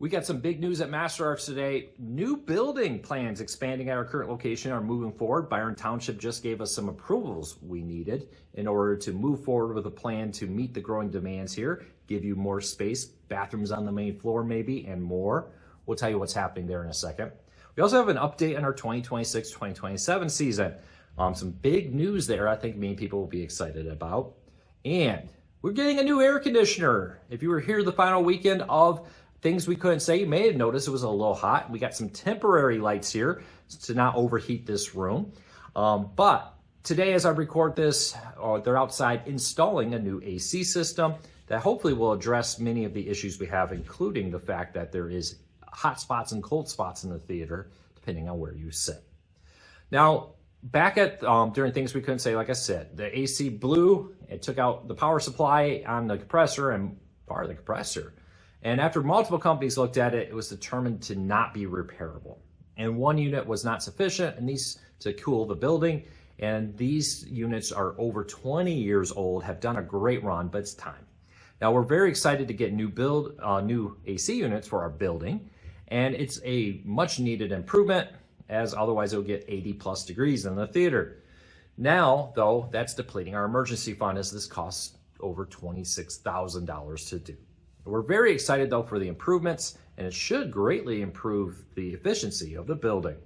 We got some big news at Master Arts today. New building plans expanding at our current location are moving forward. Byron Township just gave us some approvals we needed in order to move forward with a plan to meet the growing demands here, give you more space, bathrooms on the main floor maybe, and more. We'll tell you what's happening there in a second. We also have an update on our 2026-2027 season. Some big news there I think many people will be excited about. And we're getting a new air conditioner. If you were here the final weekend of Things We Couldn't Say, you may have noticed it was a little hot. We got some temporary lights here to not overheat this room. But today as I record this, they're outside installing a new AC system that hopefully will address many of the issues we have, including the fact that there is hot spots and cold spots in the theater, depending on where you sit. Now, back at during Things We Couldn't Say, like I said, the AC blew. It took out the power supply on the compressor and part of the compressor. And after multiple companies looked at it, it was determined to not be repairable. And one unit was not sufficient and these to cool the building. And these units are over 20 years old, have done a great run, but it's time. Now we're very excited to get new AC units for our building. And it's a much needed improvement, as otherwise it'll get 80+ degrees in the theater. Now, though, that's depleting our emergency fund as this costs over $26,000 to do. We're very excited though for the improvements, and it should greatly improve the efficiency of the building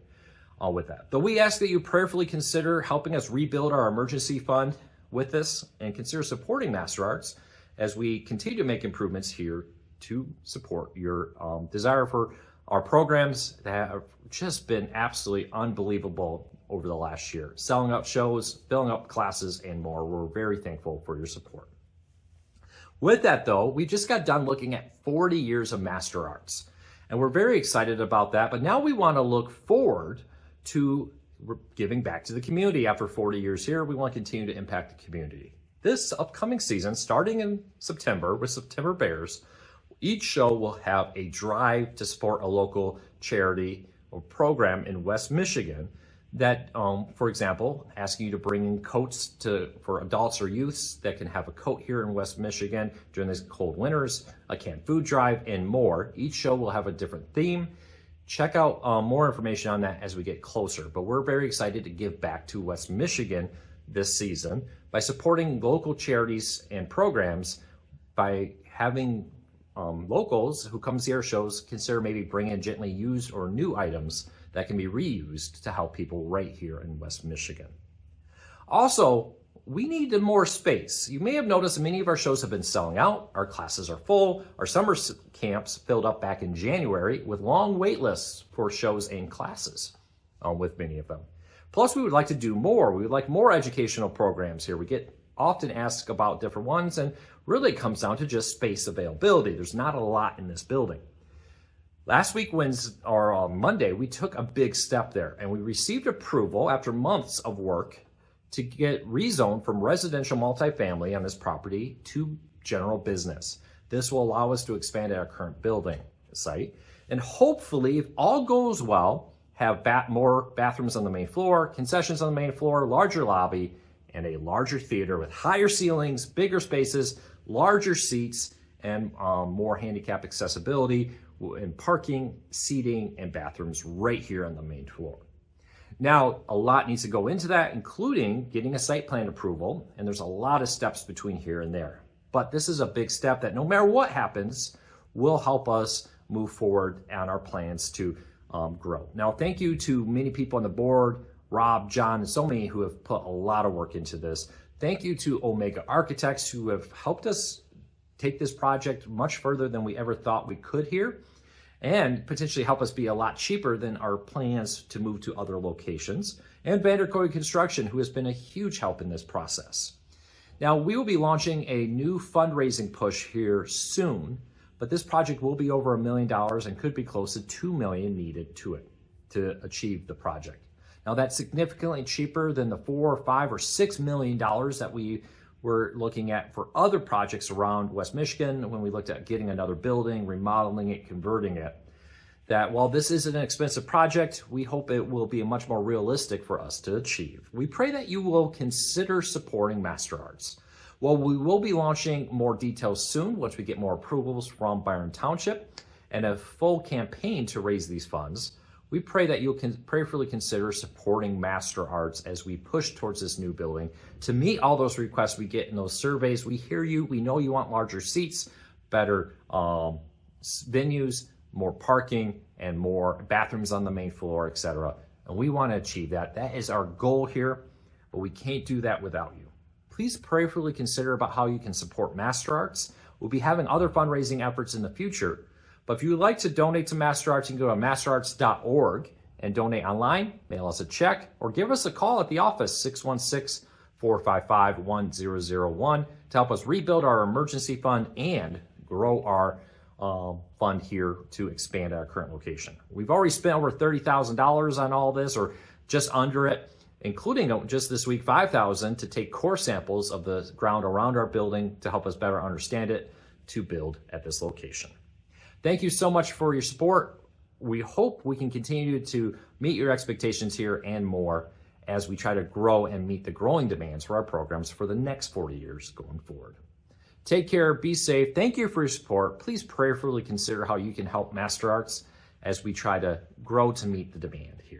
with that. But we ask that you prayerfully consider helping us rebuild our emergency fund with this and consider supporting Master Arts as we continue to make improvements here to support your desire for our programs that have just been absolutely unbelievable over the last year. Selling out shows, filling up classes, and more. We're very thankful for your support. With that though, we just got done looking at 40 years of Master Arts, and we're very excited about that. But now we want to look forward to giving back to the community. After 40 years here, we want to continue to impact the community. This upcoming season, starting in September with September Bears, each show will have a drive to support a local charity or program in West Michigan that, for example, asking you to bring in coats for adults or youths that can have a coat here in West Michigan during these cold winters, a canned food drive, and more. Each show will have a different theme. Check out more information on that as we get closer. But we're very excited to give back to West Michigan this season by supporting local charities and programs by having locals who come see our shows consider maybe bringing gently used or new items that can be reused to help people right here in West Michigan. Also, we need more space. You may have noticed many of our shows have been selling out. Our classes are full. Our summer camps filled up back in January with long wait lists for shows and classes with many of them. Plus, we would like to do more. We would like more educational programs here. We get often asked about different ones, and really it comes down to just space availability. There's not a lot in this building. Last week, Monday, we took a big step there, and we received approval after months of work to get rezoned from residential multifamily on this property to general business. This will allow us to expand at our current building site, and hopefully, if all goes well, have more bathrooms on the main floor, concessions on the main floor, larger lobby, and a larger theater with higher ceilings, bigger spaces, larger seats, and more handicap accessibility, and parking, seating, and bathrooms right here on the main floor. Now, a lot needs to go into that, including getting a site plan approval, and there's a lot of steps between here and there. But this is a big step that no matter what happens, will help us move forward on our plans to grow. Now, thank you to many people on the board, Rob, John, and so many who have put a lot of work into this. Thank you to Omega Architects who have helped us take this project much further than we ever thought we could here, and potentially help us be a lot cheaper than our plans to move to other locations. And Vanderkoy Construction, who has been a huge help in this process. Now, we will be launching a new fundraising push here soon, but this project will be over $1 million and could be close to $2 million needed to achieve the project. Now, that's significantly cheaper than the $4 or $5 or $6 million that we were looking at for other projects around West Michigan when we looked at getting another building, remodeling it, converting it. That while this is an expensive project, we hope it will be much more realistic for us to achieve. We pray that you will consider supporting Master Arts. Well, we will be launching more details soon once we get more approvals from Byron Township. and a full campaign to raise these funds, we pray that you'll prayerfully consider supporting Master Arts as we push towards this new building to meet all those requests we get in those surveys. We hear you. We know you want larger seats, better venues, more parking, and more bathrooms on the main floor, etc. And we want to achieve that. That is our goal here, but we can't do that without you. Please prayerfully consider about how you can support Master Arts. We'll be having other fundraising efforts in the future, but if you would like to donate to Master Arts, you can go to masterarts.org and donate online, mail us a check, or give us a call at the office, 616-455-1001, to help us rebuild our emergency fund and grow our fund here to expand our current location. We've already spent over $30,000 on all this, or just under it, including just this week $5,000 to take core samples of the ground around our building to help us better understand it to build at this location. Thank you so much for your support. We hope we can continue to meet your expectations here and more as we try to grow and meet the growing demands for our programs for the next 40 years going forward. Take care, be safe. Thank you for your support. Please prayerfully consider how you can help Master Arts as we try to grow to meet the demand here.